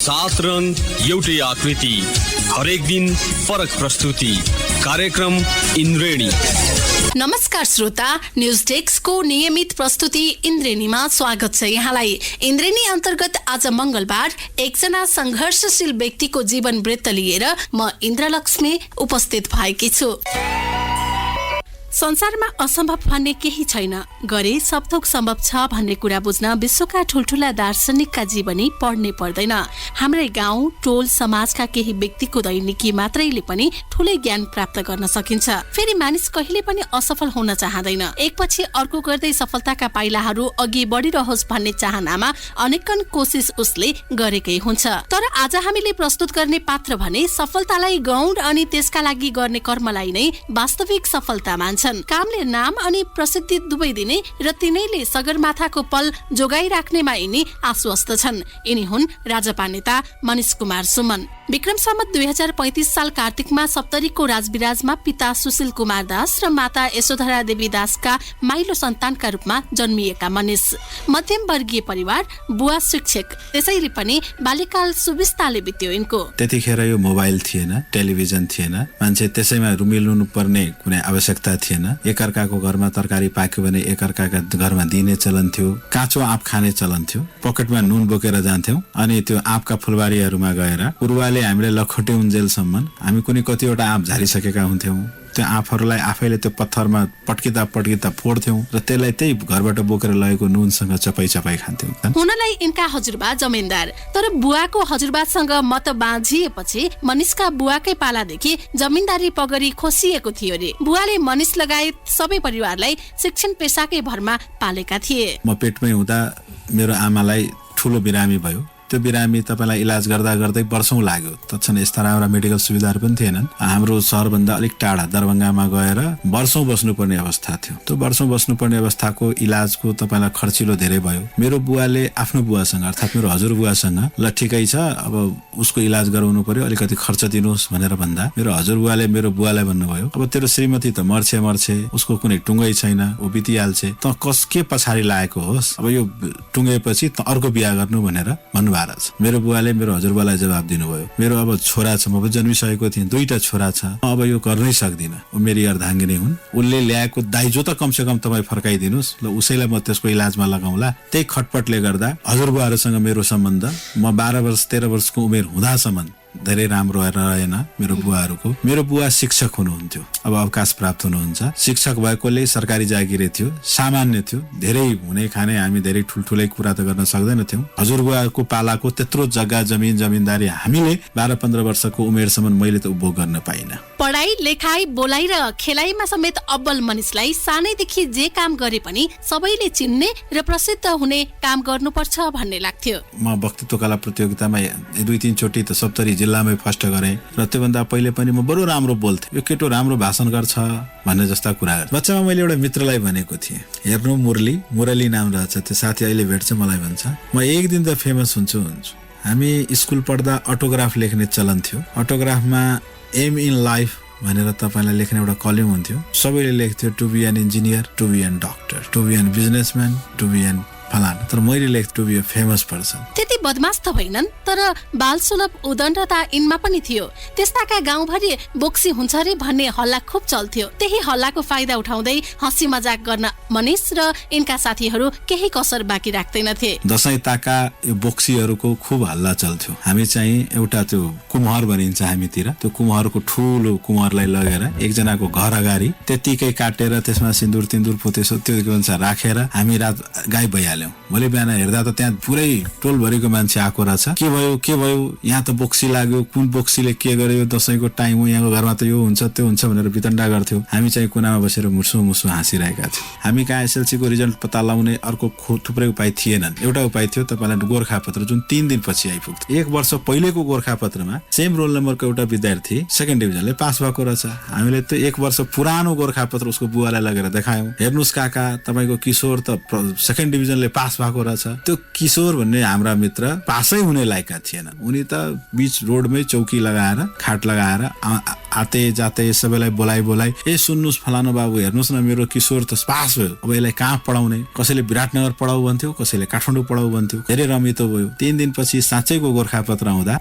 सात रङ एउटै आकृति, हरेक दिन फरक प्रस्तुति। कार्यक्रम इन्द्रेणी। नमस्कार श्रोता, न्यूज डेस्कको नियमित प्रस्तुति इन्द्रेणीमा स्वागत छ यहाँलाई। इन्द्रेणी अन्तर्गत आज मंगलबार एकजना संघर्षशील व्यक्तिको जीवन वृत्त लिएर म इन्द्रलक्ष्मी उपस्थित भएकी छु। संसारमा असम्भव भन्ने केही छैन, गरे सबथोक सम्भव छ भन्ने कुरा बुझ्न विश्वका ठुल्ठुला दार्शनिकका जीवनी पढ्नै पर्दैन। हाम्रै गाउँ टोल समाजका केही व्यक्तिको दैनिकी मात्रैले पनि ठूलै ज्ञान प्राप्त गर्न सकिन्छ। फेरि मानिस कहिले पनि असफल हुन चाहँदैन, एकपछि अर्को गर्दै सफलताका पाइलाहरू अघि बढिरहोस् भन्ने चाहनामा अनेकन कोसिस उसले गरेकै हुन्छ। तर आज हामीले प्रस्तुत गर्ने पात्र भने सफलतालाई गौण अनि त्यसका लागि गर्ने कर्मलाई नै वास्तविक सफलता मान्छ। कामले नाम अनि प्रसिद्धि दुवै दिने र तिनैले सगरमाथाको पल जोगाइराख्नेमा यिनी आश्वस्त छन्। यिनी हुन् राजपा नेता मनिष कुमार सुमन। विक्रम सम्वत 2035 साल कार्तिकमा सप्तरीको राजविराजमा पिता सुशील कुमार दास र माता यशोधरा देवी दासका माइलो सन्तानका रूपमा जन्मिएका मनिष मध्यम वर्गीय परिवार, बुवा शिक्षक, त्यसैले पनि बाल्यकाल सुविस्ताले बित्यो यिनको। त्यतिखेर यो मोबाइल थिएन, टेलिभिजन थिएन, मान्छे त्यसैमा रुमिल्नु पर्ने कुनै आवश्यकता थिएन। एकअर्काको घरमा तरकारी पाक्यो भने एकअर्काका घरमा दिने चलन थियो। काँचो आँप खाने चलन थियो। पकेटमा नुन बोकेर जान्थ्यौं अनि त्यो आँपका फुलबारीहरूमा गएर पुर्वाले हामीले लखोटे उन्जेलसम्म हामी कुनै कतिवटा आँप झारिसकेका हुन्थ्यौं। त्यो आँपहरूलाई आफैले त्यो पत्थरमा पट्किँदा फोड्थ्यौं र त्यसलाई त्यही घरबाट बोकेर लगेको नुनसँग चपाई खान्थ्यौं। हुनलाई इनका हजुरबा जमिनदार, तर बुवाको हजुरबासँग मत बाँझिएपछि मनिषका बुवाकै पालादेखि जमिनदारी पगरी खोसिएको थियो रे। बुवाले मनिष लगायत सबै परिवारलाई शिक्षण पेसाकै भरमा पालेका थिए। म पेटमै हुँदा मेरो आमालाई ठूलो बिरामी भयो। त्यो बिरामी तपाईलाई इलाज गर्दा गर्दै वर्षौं लाग्यो। तत्क्षण यस्ता राम्रा मेडिकल सुविधाहरू पनि थिएनन्। हाम्रो शहरभन्दा अलिक टाढा दरभंगामा गएर वर्षौं बस्नुपर्ने अवस्था थियो। त्यो वर्षौं बस्नुपर्ने अवस्थाको इलाजको तपाईलाई खर्चिलो धेरै भयो। मेरो बुवाले आफ्नो बुवासँग अर्थात् मेरो हजुरबुवासँग ल ठिकै छ, अब उसको इलाज गराउनु पर्यो, अलिकति खर्च दिनुहोस् भनेर भन्दा मेरो हजुरबुवाले मेरो बुवालाई भन्नुभयो, अब तेरो श्रीमती त मर्छे, उसको कुनै टुङ्गै छैन, ऊ बितिहाल्छ, त के पछाडि लागेको होस्, अब यो टुङ्गेपछि त अर्को बिहा गर्नु भनेर भन्नु। मेरो बुवाले मेरो हजुरबुवालाई जवाब दिनुभयो, मेरो अब छोरा छ, म पनि जन्मिसकेको थिएँ, 2टा छोरा छ, अब यो गर्नै सक्दिनँ, ऊ मेरी अर्धाङ्गिनी हुन्, उसले ल्याएको दाइजो त कमसे कम तपाईँ फर्काइदिनुहोस्, ल उसैलाई म त्यसको इलाजमा लगाउँला। त्यही खटपटले गर्दा हजुरबुवाहरूसँग मेरो सम्बन्ध म 12 वर्ष 13 वर्षको उमेर हुँदासम्म धेरै राम्रो रहेन। मेरो बुवा शिक्षक हुनुहुन्थ्यो, अब अवकाश प्राप्त हुनुहुन्छ। शिक्षक भएकोले सरकारी जागिरे थियो, सामान्य थियो, धेरै हुने खाने, हामी धेरै ठुल्ठुलै कुरा त गर्न सक्दैनथ्यौं। हजुरबुवाको पालाको त्यत्रो जग्गा जमिनदारी हामीले 12-15 वर्षको उमेरसम्म मैले त उपभोग गर्न पाइनँ। पढाइ, लेखाइ, बोलाइ र खेलाइमा समेत अब्बल मनिषलाई सानैदेखि जे काम गरे पनि सबैले चिन्ने र प्रसिद्ध हुने काम गर्नुपर्छ भन्ने लाग्थ्यो। म वक्तृत्व कला प्रतियोगितामा 2-3 चोटि त सप्तरी जिल्लामै फर्स्ट गरे र त्योभन्दा पहिले पनि म बरु राम्रो बोल्थेँ, यो केटो राम्रो भाषण गर्छ भन्ने जस्ता कुरा। बच्चामा मैले एउटा मित्रलाई भनेको थिएँ, हेर्नु मुरली नाम रहेछ, त्यो साथी अहिले भेट्छ मलाई भन्छ, म एक दिन त फेमस हुन्छु। हामी स्कुल पढ्दा अटोग्राफ लेख्ने चलन थियो। अटोग्राफमा एम इन लाइफ भनेर तपाईलाई लेख्ने एउटा कलम हुन्थ्यो। सबैले लेख्थ्यो to be an engineer, to be an doctor, to be an businessman, to be an फलाना, तर मैले लेख्थेँ to be a famous person. त्यति बदमास त होइनन्, तर बाल सुलभ उदण्डता इनमा पनि थियो। त्यस्ताका गाउँभरि बोक्सी हुन्छ रे भन्ने हल्ला खुब चल्थ्यो। त्यही हल्लाको फाइदा उठाउँदै हँसी मजाक गर्न मनिष र इनका साथीहरू केही कसर बाँकी राख्दैनथे। दशैं ताका यो बोक्सीहरूको खुब हल्ला चल्थ्यो। हामी चाहिँ एउटा त्यो कुम्हर भनिन्छ हामीतिर, त्यो कुम्हरको ठुलो कुम्हरलाई लगेर एकजनाको घर अगाडि त्यतिकै काटेर त्यसमा सिन्दुर पोतेसो त्यो राखेर हामी रात गाई भइहाल्यो। भोलि बिहान हेर्दा त त्यहाँ पुरै टोलभरिको मान्छे आएको रहेछ। के भयो यहाँ त बोक्सी लाग्यो, कुन बोक्सीले के गर्यो, दशैंको टाइम हो, यहाँको घरमा त यो हुन्छ त्यो हुन्छ भनेर वितण्डा गर्थ्यौं। हामी चाहिँ कुनामा बसेर मुसु हाँसिरहेका थियौं। हामी कहाँ एसएलसी को रिजल्ट पत्ता लगाउने अर्को थुप्रै उपाय थिएनन्। एउटा उपाय थियो तपाईलाई गोरखापत्र, जुन 3 दिन पछि आइपुग्थ्यो। 1 वर्ष पहिलेको गोरखापत्रमा सेम रोल नम्बरको एउटा विद्यार्थी सेकेन्ड डिभिजनले पास भएको रहेछ। हामीले त्यो 1 वर्ष पुरानो गोरखापत्र उसको बुवालाई लगेर देखायौं, हेर्नुस् काका तपाईको किशोर त सेकेन्ड डिभिजनले पास भएको रहेछ। त्यो किशोर भन्ने हाम्रा मित्र पासै हुने लायकका थिएनन्। उनी त बीच रोडमै चौकी लगाएर खाट लगाएर आते जाते सबैलाई बोलाइ ए सुन्नुस् फलानु बाबु हेर्नुस् न मेरो किशोर त पास भयो, अब यसलाई कहाँ पढाउने, कसैले विराटनगर पढाउ भन्थ्यो, कसैले काठमाडौँ पढाउ भन्थ्यो। धेरै रमितो भयो। 3 दिनपछि साँच्चैको गोरखापत्र आउँदा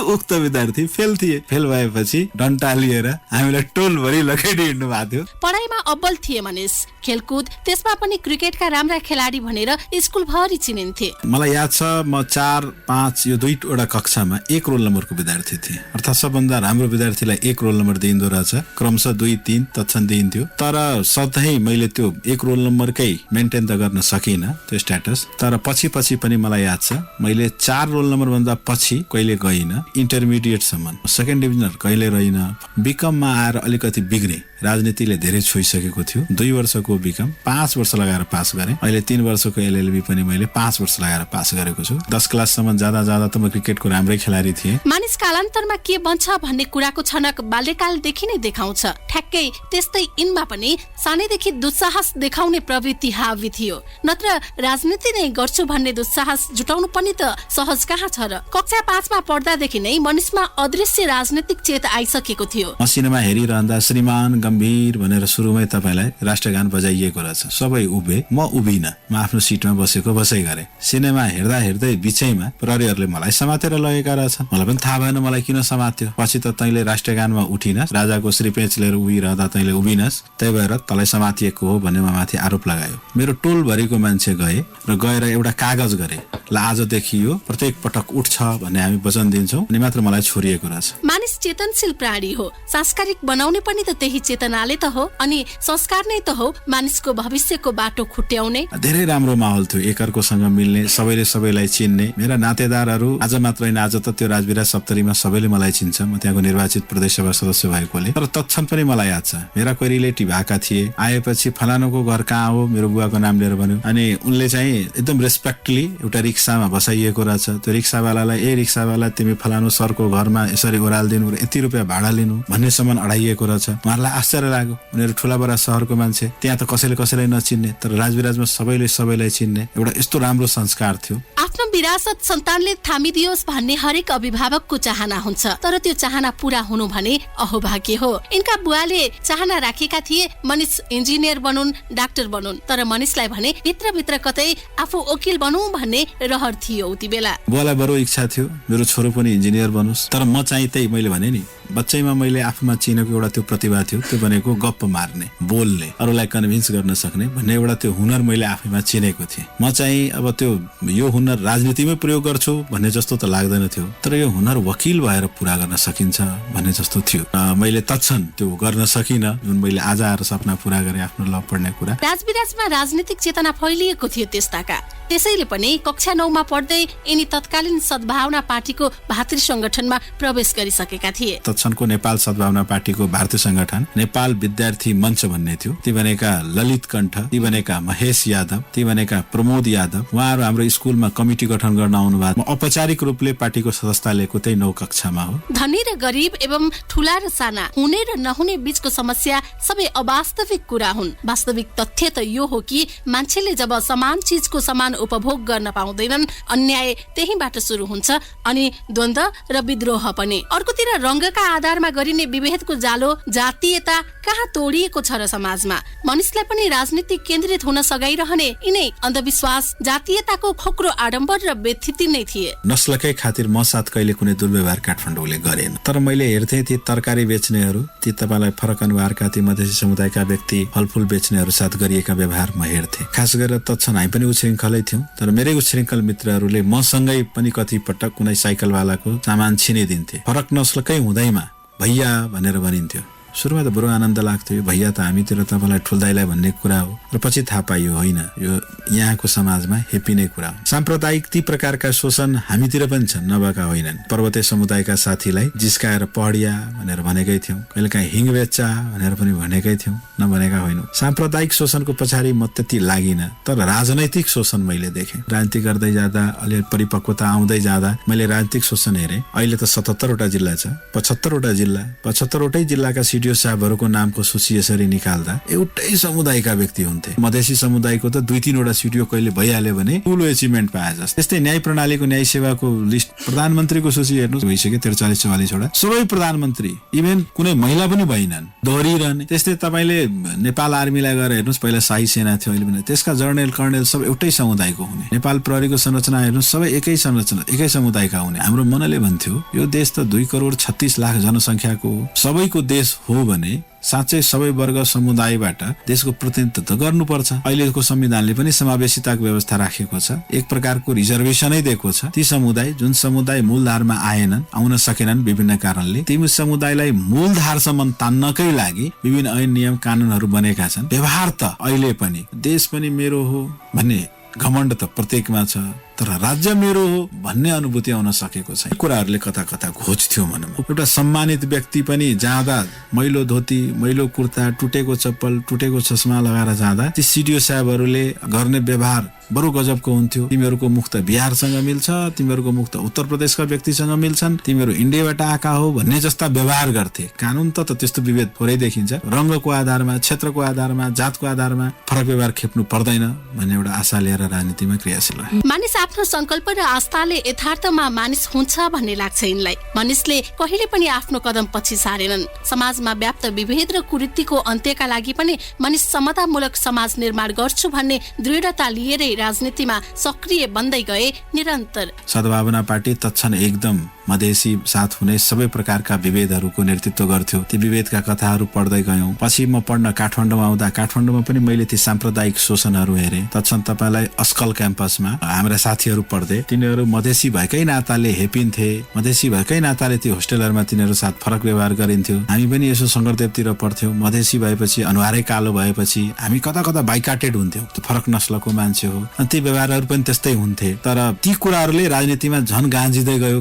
उक्त विद्यार्थी फेल थिए। फेल भएपछि डन्टा लिएर हामीलाई टोलभरि लखेडी हिँड्नु भएको थियो। पढाइमा अब्बल थिए मनिष, खेलकुद त्यसमा पनि क्रिकेटका राम्रा खेलाडी भनेर स्कुल भरि चिनिन्थे। मलाई याद छ म 4, 5 यो 2वटा कक्षामा 1 रोल नम्बरको विद्यार्थी थिएँ। अर्थात् सबभन्दा राम्रो विद्यार्थीलाई 1 रोल नम्बर दिइँदो रहेछ। क्रमशः 2, 3 तत्क्षण दिइन्थ्यो। तर सधैँ मैले त्यो 1 रोल नम्बरकै मेन्टेन त गर्न सकिनँ त्यो स्ट्याटस। तर पछि पनि मलाई याद छ मैले 4 रोल नम्बर भन्दा पछि कहिले गइनँ। इन्टरमिडिएटसम्म सेकेन्ड डिभिजनर कहिले रहिन। बिकममा आएर अलिकति बिग्रे। राजनीतिले धेरै छोइसकेको थियो। 2 वर्षको बिकम 5 वर्ष लगाएर पास गरेँ। अहिले 3 वर्षको एलएलबी पनि मैले 5 वर्ष लगाएर पास गरेको छु। 10 क्लाससम्म जाँदा त म क्रिकेटको राम्रै खेलाडी थिएँ। मानिस कालान्तरमा के बन्छ भन्ने कुराको छनक बाल्यकालदेखि नै देखाउँछ। ठ्याक्कै त्यस्तै यिनमा पनि सानैदेखि दुस्साहस देखाउने प्रवृत्ति हावी थियो। नत्र राजनीति नै गर्छु भन्ने दुस्साहस जुटाउनु पनि त सहज कहाँ छ र। कक्षा 5 मा पढ्दादेखि नै मनिषमा अदृश्य राजनीतिक चेत आइसकेको थियो। म सिनेमा हेरिरहँदा श्रीमान गम्भीर भनेर सुरुमै तपाईलाई राष्ट्रगान बजाइएको रहेछ। सबै उभे, म उभिन। म आफ्नो सिटमा बसै गरे। सिनेमा हेर्दै बिचैमा प्रहरीहरूले मलाई समातेर लगेका रहेछन्। मलाई पनि थाहा भएन मलाई किन समात्यो। पछि त तैँले राष्ट्रगानमा उठिनस्, राजाको श्रीपेच लिएर उभिरहँदा तैँले उभिनस्, त्यही भएर तँलाई समातिएको हो भन्ने माथि आरोप लगायो। मेरो टोलभरिको मान्छे गए र गएर एउटा कागज गरे, ल आजदेखि यो प्रत्येक पटक उठ्छ भन्ने हामी वचन दिन्छौँ अनि मात्र मलाई छोडिएको रहेछ। मानिस चेतनशील प्राणी हो। सांस्कारिक बनाउने पनि त त्यही चेतनाले त हो अनि संस्कार नै त हो मानिसको भविष्यको बाटो खुट्याउने। धेरै राम्रो माहौल थियो, एकअर्कोसँग मिल्ने, सबैले सबैलाई चिन्ने। मेरा नातेदारहरू आज मात्र होइन, आज त त्यो राजविराज सप्तरीमा सबैले मलाई चिन्छ। म त्यहाँको निर्वाचित प्रदेश सभा सदस्य भएकोले। तर तत्क्षण पनि मलाई याद छ मेरा कोही रिलेटिभ आएका थिए। आएपछि फलानुको घर कहाँ हो मेरो बुवाको नाम लिएर भन्यो। अनि उनले चाहिँ एकदम रेस्पेक्टली एउटा रिक्सामा बसाइएको रहेछ। त्यो रिक्सावालालाई ए रिक्सावाला तिमी फलानु सरको घरमा यसरी ओह्रालिदिनु र यति रुपियाँ भाडा लिनु भन्नेसम्म अडाइएको रहेछ। उहाँहरूलाई आश्चर्य लाग्यो। उनीहरू ठुला बडा सहरको मान्छे, त्यहाँ त कसैलाई नचिन्ने, तर राजविराजमा सबैलाई चिन्ने एउटा यस्तो राम्रो संस्कार थियो। आफ्नो विरासत सन्तानले थामिदियोस् भन्ने हरेक अभिभावकको चाहना हुन्छ। तर त्यो चाहना पूरा हुनु भने अहोभाग्य हो। इनका बुवाले चाहना राखेका थिए मनिष इन्जिनियर बनुन्, डाक्टर बनुन्। तर मनिषलाई भने भित्रभित्र कतै आफू वकिल बनौँ भन्ने रहर थियो उति बेला। बुवालाई बरु इच्छा थियो मेरो छोरो पनि इन्जिनियर बनोस्। तर म चाहिँ त्यही मैले भने नि बच्चैमा मैले आफूमा चिनेको एउटा त्यो प्रतिभा थियो। त्यो भनेको गप्प मार्ने, बोल्ने, अरूलाई कन्भिन्स गर्न सक्ने भन्ने एउटा त्यो हुनर मैले आफैमा चिनेको थिएँ। म चाहिँ अब त्यो यो हुनर राजनीतिमै प्रयोग गर्छु भन्ने जस्तो त लाग्दैन थियो। तर यो हुनर वकिल भएर पूरा गर्न सकिन्छ भन्ने जस्तो थियो। मैले तत्क्षण त्यो गर्न सकिनँ जुन मैले आज आएर सपना पूरा गरेँ आफ्नो ल पढ्ने कुरा। राजविराजमा राजनीतिक चेतना फैलिएको थियो त्यस्ताका। त्यसैले पनि कक्षा 9 मा पढ्दै यिनी तत्कालीन सद्भावना पार्टीको भातृ संगठनमा प्रवेश गरिसकेका थिए। तत्क्षणको नेपाल सद्भावना पार्टीको भारतीय संगठन नेपाल विद्यार्थी मञ्च भन्ने थियो। ती भनेका ललित कण्ठ, ती भनेका महेश यादव, ती भनेका प्रमोद यादव, उहाँहरू हाम्रो स्कुलमा कमिटी गठन गर्न आउनु भएको। म औपचारिक रूपले पार्टीको सदस्यता लिएको त्यही 9 कक्षामा हो। धनी र गरिब एवं ठुला र साना, हुने र नहुने बीचको समस्या सबै अवास्तविक कुरा हुन्। वास्तविक तथ्य त यो हो कि मान्छेले जब समान चीजको समान उपभोग गर्न पाउँदैनन्, अन्याय त्यहीबाट सुरु हुन्छ अनि द्वन्द्व र विद्रोह पनि। अर्कोतिर रंगका आधारमा गरिने विभेदको जालो, जातीयता कहाँ तोडिएको छ र समाजमा। मनिषलाई पनि राजनीति केन्द्रित हुन सघाइरहने यिनै अन्धविश्वास, जातीयताको खोक्रो आडम्बर र व्यथिति नै थिए। नस्लकै खातिर म साथ कहिले कुनै दुर्व्यवहार काठमाडौँले गरेन। तर मैले हेर्थेँ ती तरकारी बेच्नेहरू, ती तपाईलाई फरक अनुहारका ती मधेसी समुदायका व्यक्ति, फलफुल बेच्नेहरू साथ गरिएका व्यवहार म हेर्थेँ। खास गरेर तत्क्षण हामी पनि उच्छृङ्खलै थियौँ। तर मेरै उच्छृङ्खल मित्रहरूले मसँगै पनि कति पटक कुनै साइकलवालाको सामान छिनिदिन्थे। फरक नस्लकै हुँदैमा भैया भनेर भनिन्थ्यो। सुरुमा त बरु आनन्द लाग्थ्यो, यो भैया त हामीतिर तपाईँलाई ठुल्दाइलाई भन्ने कुरा हो। र पछि थाहा पाइयो होइन, यो यहाँको समाजमा हेपिने कुरा हो। साम्प्रदायिक ती प्रकारका शोषण हामीतिर पनि छन्, नभएका होइनन्। पर्वतीय समुदायका साथीलाई जिस्काएर पहडिया भनेर भनेकै थियौँ, कहिलेकाहीँ हिङ बेच्चा भनेर पनि भनेकै थियौँ, नभनेका होइनौँ। साम्प्रदायिक शोषणको पछाडि म त्यति लागिन, तर राजनैतिक शोषण मैले देखेँ। राजनीति गर्दै जाँदा, अलि परिपक्वता आउँदै जाँदा मैले राजनीतिक शोषण हेरेँ। अहिले त 77 वटा जिल्ला छ, 75 वटा जिल्ला, 75 वटै जिल्लाका सिडिओ साहबहरूको नामको सूची यसरी निकाल्दा एउटै समुदायका व्यक्ति हुन्थे। मधेसी समुदायको त 2-3 सिडिओ कहिले भइहाल्यो भने ठुलो एचिभमेन्ट पाए जस्तो। त्यस्तै न्याय प्रणालीको न्याय सेवाको लिस्ट प्रधानमन्त्रीको सूची हेर्नु भइसक्यो 43-44 वटा, सबै प्रधानमन्त्री, इभन कुनै महिला पनि भइनन्, दोहोरिरहने। त्यस्तै तपाईले नेपाल आर्मीलाई गएर हेर्नुस्, पहिला शाही सेना थियो, अहिले पनि त्यसका जर्नल कर्णेल सब एउटै समुदायको हुने। नेपाल प्रहरीको संरचना हेर्नुस्, सबै एकै संरचना, एकै समुदायका हुने। हाम्रो मनले भन्थ्यो यो देश त 2,36,00,000 जनसङ्ख्याको सबैको देश हो भने साँच्चै सबै वर्ग समुदायबाट देशको प्रतिनिधित्व गर्नुपर्छ। अहिलेको संविधानले पनि समावेशिताको व्यवस्था राखेको छ, एक प्रकारको रिजर्भेसनै दिएको छ। ती समुदाय जुन समुदाय मूलधारमा आएनन्, आउन सकेनन् विभिन्न कारणले, ती समुदायलाई मूलधारसम्म तान्नकै लागि विभिन्न ऐन नियम कानूनहरू बनेका छन्। व्यवहार त अहिले पनि देश पनि मेरो हो भन्ने घमण्ड त प्रत्येकमा छ, तर राज्य मेरो हो भन्ने अनुभूति आउन सकेको छैन। कुराहरूले कता कता घोच थियो भनौँ। एउटा सम्मानित व्यक्ति पनि जाँदा मैलो धोती, मैलो कुर्ता, टुटेको चप्पल, टुटेको चस्मा लगाएर जाँदा ती सिडिओ साहबहरूले गर्ने व्यवहार बरु गजबको हुन्थ्यो। तिमीहरूको मुख त बिहारसँग मिल्छ, तिमीहरूको मुख त उत्तर प्रदेशका व्यक्तिसँग मिल्छन्, तिमीहरू इन्डियाबाट आएका हो भन्ने जस्ता व्यवहार गर्थे। कानुन त त्यस्तो विभेद थोरै देखिन्छ, रङ्गको आधारमा, क्षेत्रको आधारमा, जातको आधारमा फरक व्यवहार खेप्नु पर्दैन भन्ने एउटा आशा लिएर राजनीतिमा क्रियाशील रहे। मानिस आफ्नो संकल्प र आस्थाले यथार्थमा मानिस हुन्छ भन्ने लाग्छ यिनलाई। मानिसले कहिले पनि आफ्नो कदम पछि सारेनन्। समाजमा व्याप्त विभेद र कुरीतिको अन्त्यका लागि पनि मानिस समतामूलक समाज निर्माण गर्छु भन्ने दृढता लिएरै राजनीतिमा सक्रिय बन्दै गए। निरन्तर सद्भावना पार्टी तत्क्षण एकदम मधेसी साथ हुने सबै प्रकारका विभेदहरूको नेतृत्व गर्थ्यो। ती विभेदका कथाहरू पढ्दै गयौं। पछि म पढ्न काठमाडौँमा आउँदा काठमाडौँमा पनि मैले ती साम्प्रदायिक शोषणहरू हेरेँ। तत्क्षण तपाईलाई अस्कल क्याम्पसमा हाम्रा साथीहरू पढ्थे, तिनीहरू मधेसी भएकै नाताले हेपिन्थे, मधेसी भएकै नाताले ती होस्टेलहरूमा तिनीहरू साथ फरक व्यवहार गरिन्थ्यो। हामी पनि यसो शङ्करदेवतिर पढ्थ्यौँ। मधेसी भएपछि, अनुहारै कालो भएपछि हामी कता कता बाइकाटेड हुन्थ्यौँ। त्यो फरक नस्लको मान्छे हो, अनि ती व्यवहारहरू पनि त्यस्तै हुन्थे। तर ती कुराहरूले राजनीतिमा झन् गाँजिँदै गयो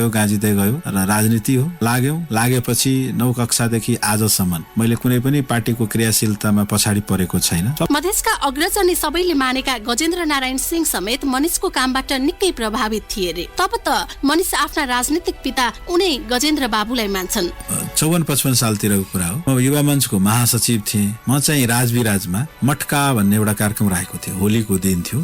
र राजनीति हो लागेपछि 9 कक्षादेखि आजसम्म मैले कुनै पनि पार्टीको क्रियाशीलतामा पछाडि परेको छैन। मधेसका अग्रज अनि सबैले मानेका गजेन्द्र नारायण सिंह समेत मनिषको कामबाट निकै प्रभावित थिए रे। तब त मनिष आफ्ना राजनीतिक पिता उनै गजेन्द्र बाबुलाई मान्छन्। 54-55 सालतिरको कुरा हो। म युवा मञ्चको महासचिव थिएँ। म चाहिँ राजविराजमा मटका भन्ने एउटा कार्यक्रम राखेको थियो। होलीको दिन थियो।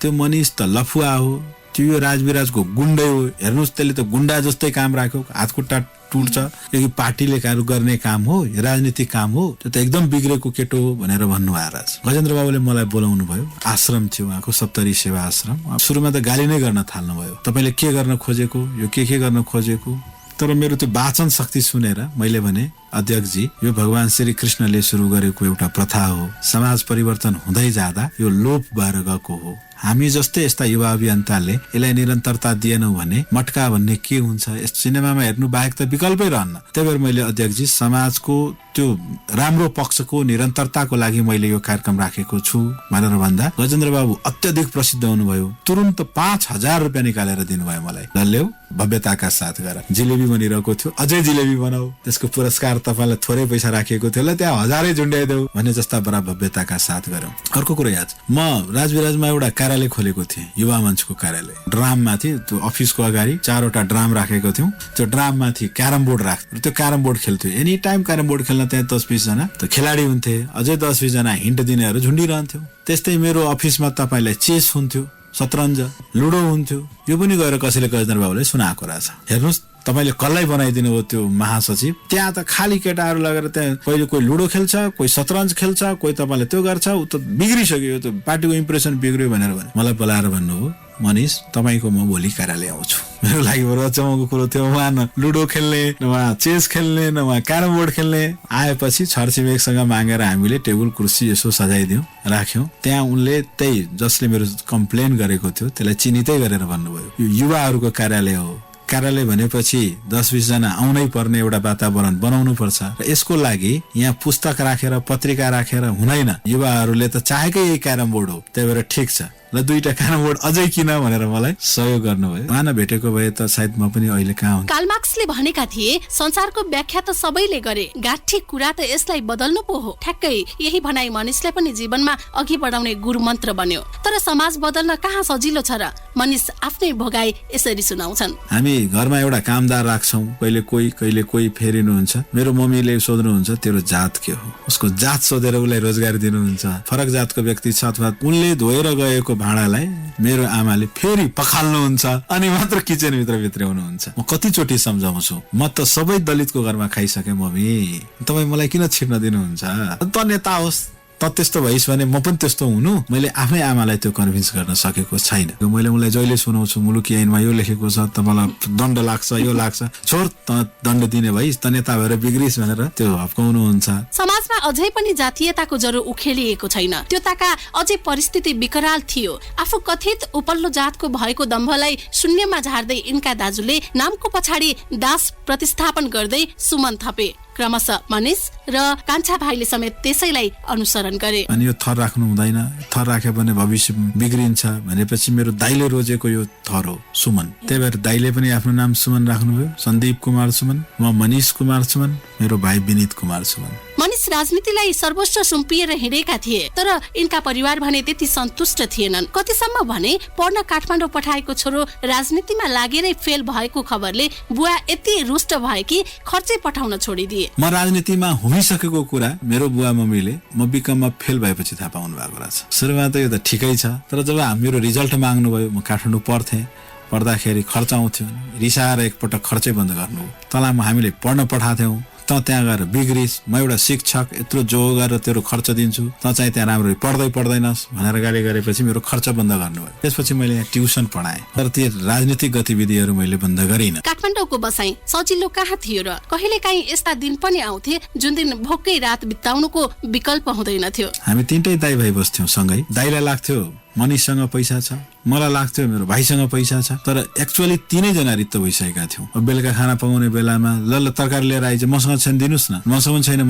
त्यो मनिष त लफुवा हो, त्यो यो राजविराजको गुण्डै हो। हेर्नुहोस्, त्यसले त गुण्डा जस्तै काम राख्यो, हातखुट्टा टुट्छ, यो पार्टीले गर्ने काम हो, राजनीतिक काम हो, त्यो त एकदम बिग्रेको केटो हो भनेर भन्नुभयो। राज गजेन्द्र बाबुले मलाई बोलाउनु भयो। आश्रम थियो उहाँको, सप्तरी सेवा आश्रम। सुरुमा त गाली नै गर्न थाल्नुभयो, तपाईले के गर्न खोजेको, यो के गर्न खोजेको। तर मेरो त्यो वाचन शक्ति सुनेर मैले भने, अध्यक्षजी, यो भगवान श्री कृष्णले सुरु गरेको एउटा प्रथा हो। समाज परिवर्तन हुँदै जाँदा यो लोप भएर गएको हो। हामी जस्तै यस्ता युवा अभियन्ताले यसलाई निरन्तरता दिएनौँ भने मटका भन्ने के हुन्छ, यस सिनेमामा हेर्नु बाहेक त विकल्पै रहन्न। त्यही भएर मैले अध्यक्षजी समाजको त्यो राम्रो पक्षको निरन्तरताको लागि मैले यो कार्यक्रम राखेको छु भनेर भन्दा गजेन्द्र बाबु अत्यधिक प्रसिद्ध हुनुभयो। तुरुन्त 5,000 रुपियाँ निकालेर दिनुभयो मलाई। ल्याऊ, भव्यताका साथ गर। जिलेबी बनिरहेको थियो, अझै जिलेबी बनाऊ, त्यसको पुरस्कार तपाईलाई थोरै पैसा राखिएको थियो, ल त्यहाँ 1000 झुन्ड्याइदेऊ भन्ने जस्ता बडा भव्यताका साथ गरौँ। अर्को कुरा याद, म राजविराजमा एउटा कार्यालय खोलेको थिएँ, युवा मञ्चको कार्यालय। ड्राममाथि त्यो अफिसको अगाडि 4वटा ड्राम राखेको थियौँ। त्यो ड्राममाथि क्यारम बोर्ड राख्थ्यौँ। त्यो क्यारम बोर्ड खेल्थ्यो। एनी टाइम क्यारम बोर्ड खेल्न त्यहाँ 10-20 जना त खेलाडी हुन्थे, अझै 10-20 जना हिन्ट दिनेहरू झुन्डिरहन्थ्यो। त्यस्तै मेरो अफिसमा तपाईलाई चेस हुन्थ्यो, शतरञ्ज, लुडो हुन्थ्यो। यो पनि गएर कसैले गजेन्द्र बाबुले सुनाएको रहेछ। हेर्नुहोस्, तपाईले कसलाई बनाइदिनु हो त्यो महासचिव। त्यहाँ त खाली केटाहरू लगेर त्यहाँ कहिले कोही लुडो खेल्छ, कोही शतरञ्ज खेल्छ, कोही तपाईले त्यो गर्छ, उ त बिग्रिसक्यो, त्यो पार्टीको इम्प्रेसन बिग्रियो भनेर भने मलाई बोलाएर भन्नु हो, मनिष तपाईको म भोलि कार्यालय आउँछु। मेरो लागि बरु अचम्मको कुरो थियो। उहाँ न लुडो खेल्ने, न उहाँ चेस खेल्ने, न उहाँ क्यारम बोर्ड खेल्ने। आएपछि छरछिमेकसँग मागेर हामीले टेबल कुर्सी यसो सजाइदियौँ, राख्यौँ। त्यहाँ उनले त्यही जसले मेरो कम्प्लेन गरेको थियो त्यसलाई चिनितै गरेर भन्नुभयो, यो युवाहरूको कार्यालय हो। कार्यालय भनेपछि 10-20 जना आउनै पर्ने एउटा वातावरण बनाउनु पर्छ। र यसको लागि यहाँ पुस्तक राखेर, पत्रिका राखेर हुँदैन। युवाहरूले त चाहेकै यही क्यारम बोर्ड हो। त्यही भएर ठिक छ, ल 2टा बोर्ड अझै किन भनेर मलाई सहयोग गर्नुभयो। उहाँ नभेटेको भए त सायद म पनि अहिले कहाँ हुन्थेँ। कार्ल मार्क्सले भनेका थिए संसारको व्याख्या त सबैले गरे, गाठी कुरा त यसलाई बदल्नु पो हो। ठ्याक्कै यही भनाइ मनिषलाई पनि जीवनमा अघि बढाउने गुरु मन्त्र बन्यो। तर समाज बदल्न कहाँ सजिलो छ र? मनिष आफ्नै भोगाई यसरी सुनाउँछन्। हामी घरमा एउटा कामदार राख्छौँ, कहिले कोही फेरिनुहुन्छ। मेरो मम्मीले सोध्नुहुन्छ तेरो जात के हो, उसको जात सोधेर उसलाई रोजगार दिनुहुन्छ। फरक जातको व्यक्ति छ अथवा उनले धोएर गएको भाँडालाई मेरो आमाले फेरि पखाल्नुहुन्छ अनि मात्र किचनभित्र भित्र्याउनुहुन्छ। म कतिचोटि सम्झाउँछु, म त सबै दलितको घरमा खाइसके मम्मी, तपाईँ मलाई किन छिर्न दिनुहुन्छ? त नेता होस्, त त्यस्तो भइस् भने म पनि त्यस्तो हुनु। मैले आफ्नै आमालाई त्यो कन्भिन्स गर्न सकेको छैन। मैले उनलाई जहिले सुनाउँछु मुलुकी ऐनमा यो लेखेको छ, त मलाई दण्ड लाग्छ, यो लाग्छ, छोड त दण्ड दिने भइस्, त नेता भएर बिग्रिस भनेर त्यो हप्काउनुहुन्छ। समाजमा अझै पनि जातीयताको जरो उखेलिएको छैन। त्यो ताका अझै परिस्थिति विकराल थियो। आफू कथित उपल्लो जातको भएको दम्भलाई शून्यमा झार्दै यिनका दाजुले नामको पछाडि दास प्रतिस्थापन गर्दै सुमन थपे। क्रमशः मनिष र कान्छा भाइले समेत त्यसैलाई अनुसरण गरे। अनि यो थर राख्नु हुँदैन, थर राख्यो भने भविष्य बिग्रिन्छ भनेपछि मेरो दाइले रोजेको यो थर हो सुमन। त्यही भएर दाइले पनि आफ्नो नाम सुमन राख्नुभयो, सन्दीप कुमार सुमन। म मनिष कुमार सुमन, मेरो भाइ विनित कुमार सुमन। मनिष राजनीतिलाई सर्वोच्च सुम्पिएर हिँडेका थिए, तर यिनका परिवार भने त्यति सन्तुष्ट थिएनन्। कतिसम्म भने पढ्न काठमाडौँ पठाएको छोरो राजनीतिमा लागेरै फेल भएको खबरले बुवा यति रुष्ट भए कि खर्चै पठाउन छोडिदिए। म राजनीतिमा हुमिसकेको कुरा मेरो बुवा मम्मीले म बिकममा फेल भएपछि थाहा पाउनु भएको रहेछ। सुरुमा त यो त ठिकै छ, तर जब मेरो रिजल्ट माग्नु भयो, म काठमाडौँ पढ्दाखेरि खर्च आउँथ्यो, रिसाएर एकपटक खर्चै बन्द गर्नु। तँलाई हामीले पढ्न पठाएको थियौँ, त त्यहाँ गएर बिग्रिस, म एउटा शिक्षक यत्रो जो गरेर तेरो खर्च दिन्छु, त चाहिँ त्यहाँ राम्ररी पढ्दैनस् भनेर गाली गरेपछि मेरो खर्च बन्द गर्नुभयो। त्यसपछि मैले यहाँ ट्युसन पढाएँ, तर त्यो राजनीतिक गतिविधिहरू मैले बन्द गरिनँ। काठमाडौँको बसाई सजिलो कहाँ थियो र? कहिलेकाहीँ यस्ता दिन पनि आउँथे जुन दिन भोकै रात बिताउनुको विकल्प हुँदैन थियो। हामी 3टै दाइ भाइ बस्थ्यौँ सँगै। दाइलाई लाग्थ्यो मनिषसँग पैसा छ, मलाई लाग्थ्यो मेरो भाइसँग पैसा छ, तर एक्चुअली 3 जना रित्त भइसकेका थियौँ। अब बेलुका खाना पकाउने बेलामा ल तरकारी लिएर आइज, मसँग छैन दिनुहोस् न, मसँग छैन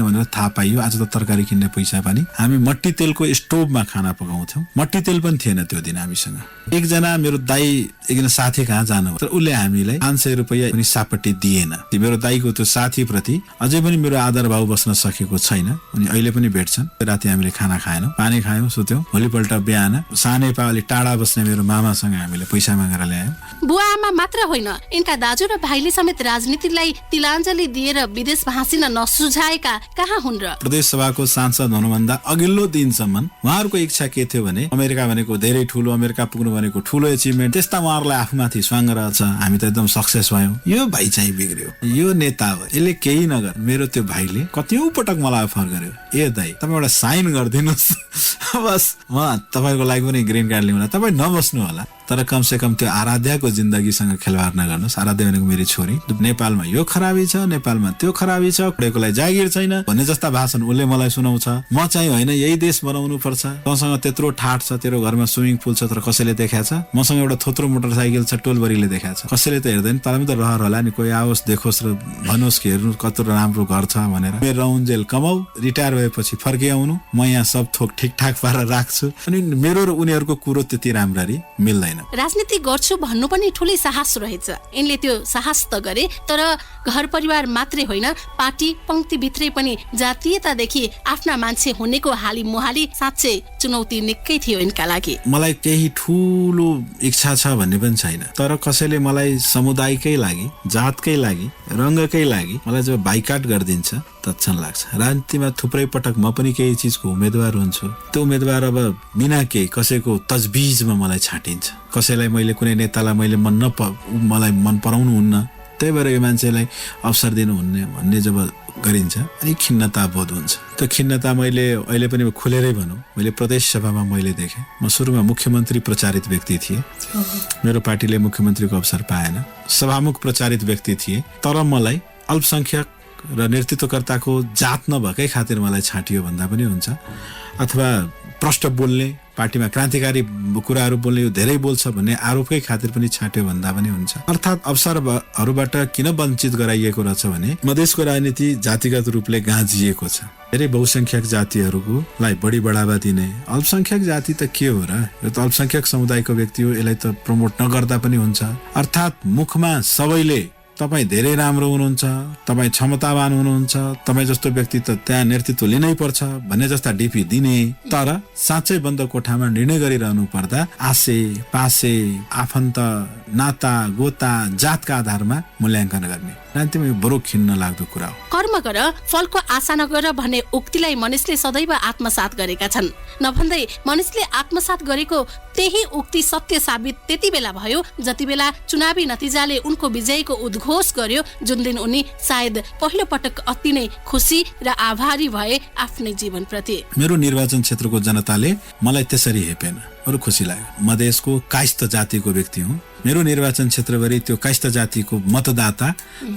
भनेर थाहा पाइयो आज त तरकारी किन्ने पैसा पनि। हामी मट्टी तेलको स्टोभमा खाना पकाउँथ्यौँ, मट्टी तेल पनि थिएन त्यो दिन हामीसँग। एकजना मेरो दाइ एकजना साथी कहाँ जानु, तर उसले हामीलाई 500 रुपियाँ पनि सापट्टि दिएन। मेरो दाइको त्यो साथीप्रति अझै पनि मेरो आदर भाव बस्न सकेको छैन। उनी अहिले पनि भेट्छन्। राति हामीले खाना खाएनौँ, पानी खायौँ, सुत्यौँ। भोलिपल्ट बिहान सानै पावली टाढा बस्ने मेरो मामासँग हामीले पैसा मागेर ल्यायौँ। बुवा आमा मात्र होइन, यिनका दाजु र भाइले समेत राजनीतिलाई तिलाञ्जली दिएर विदेश भाँसिन नसुझाएका कहाँ हुन् र? प्रदेश सभाको सांसद हुनुभन्दा अघिल्लो दिनसम्म उहाँहरूको इच्छा के थियो भने अमेरिका भनेको धेरै ठुलो, अमेरिका पुग्नु भनेको ठुलो एचिभमेन्ट, त्यस्ता उहाँहरूलाई आफूमाथि स्वाङ्ग रहेछ। हामी त एकदम सक्सेस भयौँ। यो भाइ चाहिँ बिग्रियो, यो नेता हो, यसले केही नगर। मेरो त्यो भाइले कतिौं पटक मलाई अफर गर्यो, ए दाइ तपाईँ एउटा साइन गरिदिनुहोस्, बस म तपाईँको लागि पनि ग्रिन कार्ड ल्याउला, तपाईँ नबस्नु होला, तर कमसे कम त्यो आराध्यको जिन्दगीसँग खेलवाड नगर्नुहोस्। आराध्य भनेको मेरी छोरी। नेपालमा यो खराबी छ, नेपालमा त्यो खराबी छ, पढेकोलाई जागिर छैन भन्ने जस्ता भाषण उसले मलाई सुनाउँछ। म चाहिँ होइन, यही देश बनाउनु पर्छ, तँसँग त्यत्रो ठाट छ, तेरो घरमा स्विमिङ पुल छ तर कसैले देखाएको छ, मसँग एउटा थोत्रो मोटरसाइकल छ टोलबरीले देखाएको छ, कसैले त हेर्दैन, तँलाई पनि त रहर होला नि, कोही आओस् देखोस् र भन्नुहोस् कि हेर्नु कत्रो राम्रो घर छ भनेर। मेरो रौन्जेल कमाऊ, रिटायर भएपछि फर्किआउनु, म यहाँ सब थोक ठिकठाक पारेर राख्छु। अनि मेरो र उनीहरूको कुरो त्यति राम्ररी मिल्दैन। राजनीति गर्छु भन्नु पनि ठुलै साहस रहेछ। यिनले त्यो साहस त गरे, तर घर परिवार मात्रै होइन, पार्टी पंक्ति भित्रै पनि जातीयतादेखि आफ्ना मान्छे हुनेको हाली मुहाली साँच्चै चुनौती निकै थियो यिनका लागि। मलाई केही ठुलो इच्छा छ भन्ने पनि छैन, तर कसैले मलाई समुदायकै लागि, जातकै लागि, रङ्गकै लागि मलाई जब बाइकाट गरिदिन्छ तत्क्षण लाग्छ। राजनीतिमा थुप्रै पटक म पनि केही चिजको उम्मेदवार हुन्छु, त्यो उम्मेदवार अब बिना केही कसैको तजबिजमा मलाई छाटिन्छ। कसैलाई मैले कुनै नेतालाई मैले मलाई मन पराउनु हुन्न, त्यही भएर यो मान्छेलाई अवसर दिनु हुन्न भन्ने जब गरिन्छ अनि खिन्नता बोध हुन्छ। त्यो खिन्नता मैले अहिले पनि खुलेरै भनौँ, मैले प्रदेश सभामा मैले देखेँ। म सुरुमा मुख्यमन्त्री प्रचारित व्यक्ति थिएँ, मेरो पार्टीले मुख्यमन्त्रीको अवसर पाएन, सभामुख प्रचारित व्यक्ति थिएँ, तर मलाई अल्पसङ्ख्यक र नेतृत्वकर्ताको जात नभएकै खातिर मलाई छाटियो भन्दा पनि हुन्छ, अथवा प्रष्ट बोल्ने पार्टीमा क्रान्तिकारी कुराहरू बोल्ने यो धेरै बोल्छ भन्ने आरोपकै खातिर पनि छाट्यो भन्दा पनि हुन्छ। अर्थात् अवसरहरूबाट किन वञ्चित गराइएको रहेछ भने मधेसको राजनीति जातिगत रूपले गाँजिएको छ। धेरै बहुसंख्यक जातिहरूलाई बढी बढावा दिने, अल्पसंख्यक जाति त के हो र, यो त अल्पसंख्यक समुदायको व्यक्ति हो, यसलाई त प्रमोट नगर्दा पनि हुन्छ। अर्थात् मुखमा सबैले तपाईँ धेरै राम्रो हुनुहुन्छ, तपाईँ क्षमतावान हुनुहुन्छ, तपाईँ जस्तो व्यक्ति त त्यहाँ नेतृत्व लिनै पर्छ भन्ने जस्ता डिपी दिने, तर साँच्चै बन्द कोठामा निर्णय गरिरहनु पर्दा आसे पासे आफन्त नाता गोता जातका आधारमा मूल्याङ्कन गर्ने राजनीतिमा यो बरु खिन्न लाग्दो कुरा हो। कर्म गर फलको आशा नगर भन्ने उक्तिलाई मनिषले सदैव आत्मसात गरेका छन्। नभन्दै मनिषले आत्मसात गरेको त्यही उक्ति सत्य साबित त्यति बेला भयो जति बेला चुनावी नतिजाले उनको विजयको उद्घोष गर्यो, जुन दिन उनी सायद पहिलो पटक अति नै खुसी र आभारी भए आफ्नै जीवनप्रति। मेरो निर्वाचन क्षेत्रको जनताले मलाई त्यसरी हेपेन, बरु खुसी लाग्यो। मधेसको कायस्थ जातिको व्यक्ति हुँ। मेरो निर्वाचन क्षेत्रभरि त्यो कायस्थ जातिको मतदाता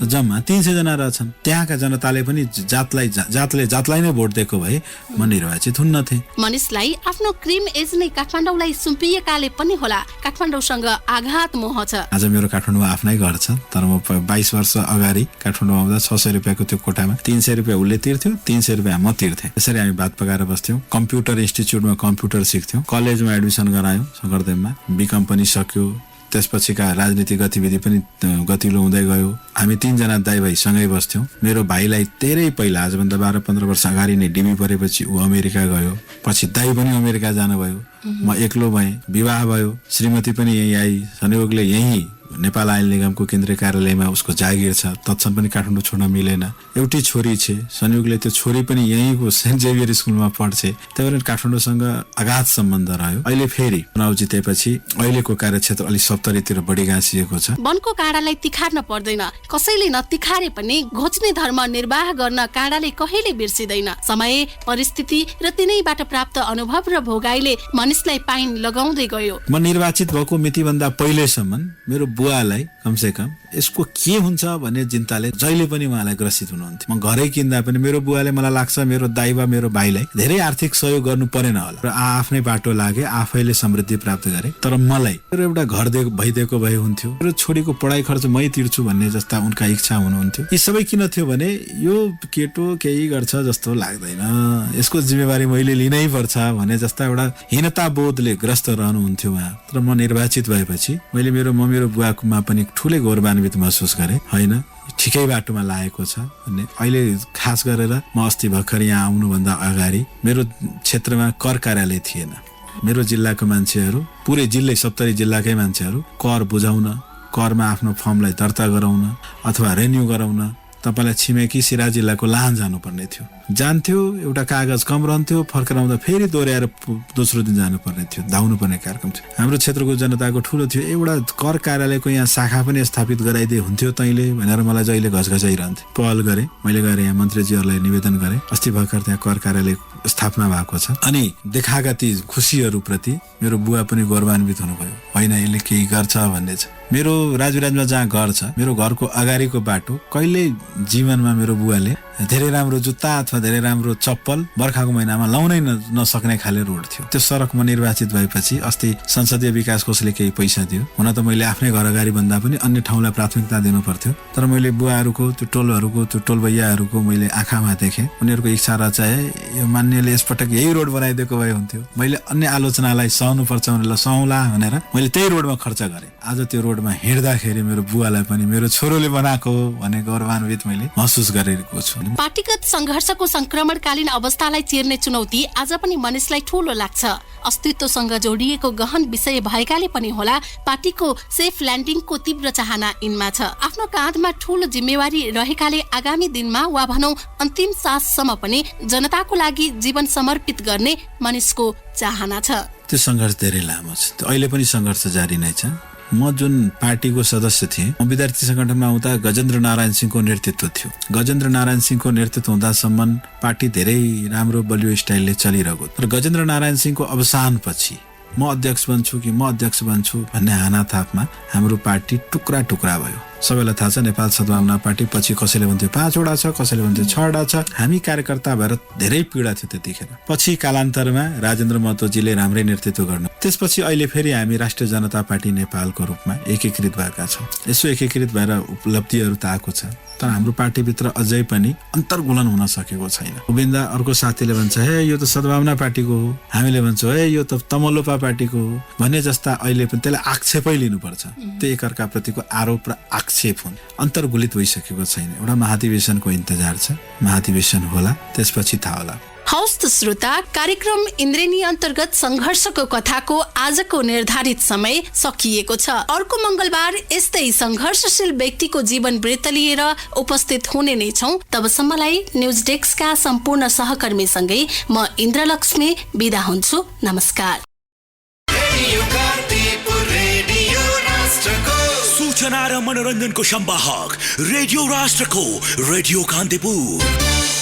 जम्मा 300 जना रहेछन्। त्यहाँका जनताले पनि जातलाई नै भोट दिएको भए म निर्वाचित हुन्न थिएँ। मनिषलाई आफ्नो क्रिम एज नै काठमाडौँलाई सुम्पिएकाले पनि होला काठमाडौँसँग आघात मोह छ। आज मेरो काठमाडौँमा आफ्नै घर छ, तर म 22 वर्ष अगाडि काठमाडौँमा आउँदा 600 रुपियाँको त्यो कोठामा 300 रुपियाँ उसले तिर्थ्यो, 300 रुपियाँ म तिर्थेँ। त्यसरी हामी भात पकाएर बस्थ्यौँ। कम्प्युटर इन्स्टिच्युटमा कम्प्युटर सिक्थ्यौँ। कलेजमा एडमिसन गरायौँ शंकरदेवमा। बी कम पनि सक्यो। त्यसपछिका राजनीतिक गतिविधि पनि गतिलो हुँदै गयो। हामी 3 जना दाइ भाइ सँगै बस्थ्यौँ। मेरो भाइलाई धेरै पहिला, आजभन्दा 12-15 वर्ष अगाडि नै डिबी परेपछि ऊ अमेरिका गयो। पछि दाइ पनि अमेरिका जानुभयो। म एक्लो भएँ। विवाह भयो। श्रीमती पनि यहीँ आई। संयोगले यहीँ नेपाल आयल निगमको केन्द्रीय कार्यालयमा उसको जागिर छ। तत्सम पनि काठमाडौँ छोड्न मिलेन। एउटी छोरी छ। संयोगले त्यो छोरी पनि यहीँको सेन्ट जेभियर स्कुलमा पढ्छे। त्यही भएर काठमाडौँसँग अगाध सम्बन्ध रह्यो। अहिले फेरि चुनाव जितेपछि अहिलेको कार्यक्षेत्र अलि सप्तरीतिर बढी गाँसिएको छ। वनको काँडालाई तिखार्न पर्दैन। कसैले नतिखारे पनि घोच्ने धर्म निर्वाह गर्न काँडाले कहिले बिर्सिदैन। समय, परिस्थिति र तिनैबाट प्राप्त अनुभव र भोगाइले मनिषलाई पाइन लगाउँदै गयो। म निर्वाचित भएको मितिभन्दा पहिलेसम्म मेरो बुवालाई कमसे कम यसको के हुन्छ भन्ने चिन्ताले जहिले पनि उहाँलाई ग्रसित हुनुहुन्थ्यो। म घरै किन्दा पनि मेरो बुवाले मलाई लाग्छ मेरो दाइ वा मेरो भाइलाई धेरै आर्थिक सहयोग गर्नु परेन होला र आफ्नै बाटो लागे, आफैले समृद्धि प्राप्त गरे। तर मलाई मेरो एउटा घर भइदिएको भए हुन्थ्यो, मेरो छोरीको पढाइ खर्च मै तिर्छु भन्ने जस्ता उनका इच्छा हुनुहुन्थ्यो। यी सबै किन थियो भने यो केटो केही गर्छ जस्तो लाग्दैन, यसको जिम्मेवारी मैले लिनै पर्छ भन्ने जस्ता एउटा हीनता बोधले ग्रस्त रहनुहुन्थ्यो उहाँ। तर म निर्वाचित भएपछि मैले मेरो बुवामा पनि ठुलै गौरवान्वित महसुस गरे। होइन, ठिकै बाटोमा लागेको छ भन्ने। अहिले खास गरेर म अस्ति भर्खर यहाँ आउनुभन्दा अगाडि मेरो क्षेत्रमा कर कार्यालय थिएन। मेरो जिल्लाको मान्छेहरू, पुरै जिल्लै 70 जिल्लाकै मान्छेहरू कर बुझाउन, करमा आफ्नो फर्मलाई दर्ता गराउन अथवा रेन्यू गराउन तपाईलाई छिमेकी सिराहा जिल्लाको लाहान जानुपर्ने थियो। जान्थ्यो, एउटा कागज कम रहन्थ्यो, फर्केर आउँदा फेरि दोहोऱ्याएर दोस्रो दिन जानुपर्ने थियो, धाउनुपर्ने कार्यक्रम थियो। हाम्रो क्षेत्रको जनताको ठुलो थियो एउटा कर कार्यालयको यहाँ शाखा पनि स्थापित गराइदिए हुन्थ्यो तैँले भनेर मलाई जहिले घचघचाइरहन्थे। पहल गरे, मैले गएर यहाँ मन्त्रीजीहरूलाई निवेदन गरेँ। अस्ति भर्खर त्यहाँ कर कार्यालय स्थापना भएको छ। अनि देखाएका ती खुसीहरूप्रति मेरो बुवा पनि गौरवान्वित हुनुभयो। होइन, यसले केही गर्छ भन्ने छ। मेरो राजविराजमा जहाँ घर छ, मेरो घरको अगाडिको बाटो कहिले जीवनमा मेरो बुवाले धेरै राम्रो जुत्ता अथवा धेरै राम्रो चप्पल बर्खाको महिनामा लाउनै नसक्ने खाले रोड थियो। त्यो सडक म निर्वाचित भएपछि अस्ति संसदीय विकास कोषले केही पैसा दियो। हुन त मैले आफ्नै घर अगाडि भन्दा पनि अन्य ठाउँलाई प्राथमिकता दिनु पर्थ्यो, तर मैले बुवाहरूको त्यो टोल भैयाहरूको मैले आँखामा देखेँ। उनीहरूको इच्छा र चाहिँ यो मान्यले यसपटक यही रोड बनाइदिएको भए हुन्थ्यो। मैले अन्य आलोचनालाई सहनु पर्छ भनेर सहौला भनेर मैले त्यही रोडमा खर्च गरेँ। आज त्यो रोडमा हिँड्दाखेरि मेरो बुवालाई पनि मेरो छोरोले बनाएको भन्ने गौरवान्वित मैले महसुस गरेको छु। पार्टीगत संघर्षको संक्रमणकालीन अवस्थालाई चिर्ने चुनौती आज पनि मनिषलाई ठूलो लाग्छ। अस्तित्वसँग जोडिएको गहन विषय भएकाले पनि होला पार्टीको सेफ ल्यान्डिङको तीव्र चाहना यिनमा छ। आफ्नो काँधमा ठूलो जिम्मेवारी रहेकाले आगामी दिनमा वा भनौं अन्तिम साससम्म पनि जनताको लागि जीवन समर्पित गर्ने मनिषको चाहना छ। त्यो संघर्ष धेरै लामो छ। अहिले पनि संघर्ष जारी नै छ। म जुन पार्टीको सदस्य थिएँ, म विद्यार्थी संगठनमा आउँदा गजेन्द्र नारायण सिंहको नेतृत्व थियो। गजेन्द्र नारायण सिंहको नेतृत्व हुँदासम्म पार्टी धेरै राम्रो बलियो स्टाइलले चलिरहेको। तर गजेन्द्र नारायण सिंहको अवसानपछि म अध्यक्ष बन्छु भन्ने हानाथापमा हाम्रो पार्टी टुक्रा टुक्रा भयो। सबैलाई थाहा छ नेपाल सद्भावना पार्टी पछि कसैले भन्थ्यो 5 वटा छ, कसैले भन्थ्यो 6 वटा छ। हामी कार्यकर्ता भएर धेरै पीडा थियो त्यतिखेर। पछि कालान्तरमा राजेन्द्र महतोजीले राम्रै नेतृत्व गर्नु, त्यसपछि अहिले फेरि हामी राष्ट्रिय जनता पार्टी नेपालको रूपमा एकीकृत भएका छौँ। यसो एकीकृत भएर उपलब्धिहरू त आएको छ, तर हाम्रो पार्टीभित्र अझै पनि अन्तर्गुलन हुन सकेको छैन। गोविन्दा अर्को साथीले भन्छ हे यो त सद्भावना पार्टीको हो, हामीले भन्छौँ हे यो त तमलोपा पार्टीको हो भन्ने जस्ता अहिले पनि त्यसलाई आक्षेपै लिनुपर्छ। त्यो एकअर्का प्रतिको आरोप र आक्षेप हुन्, अन्तर्गुलित भइसकेको छैन। एउटा महाधिवेशनको इन्तजार छ, महाधिवेशन होला त्यसपछि थाहा होला। हौस् त श्रोता, कार्यक्रम इन्द्रेणी अन्तर्गत संघर्षको कथाको आजको निर्धारित समय सकिएको छ। अर्को मंगलबार यस्तै संघर्षशील व्यक्तिको जीवन वृत्त लिएर उपस्थित हुने नै छौं। तबसम्मलाई न्यूज डेस्कका सम्पूर्ण सहकर्मीसँगै म इन्द्रलक्ष्मी बिदा हुन्छु। नमस्कार। सूचना र मनोरञ्जनको संवाहक रेडियो राष्ट्रको रेडियो कान्तिपुर।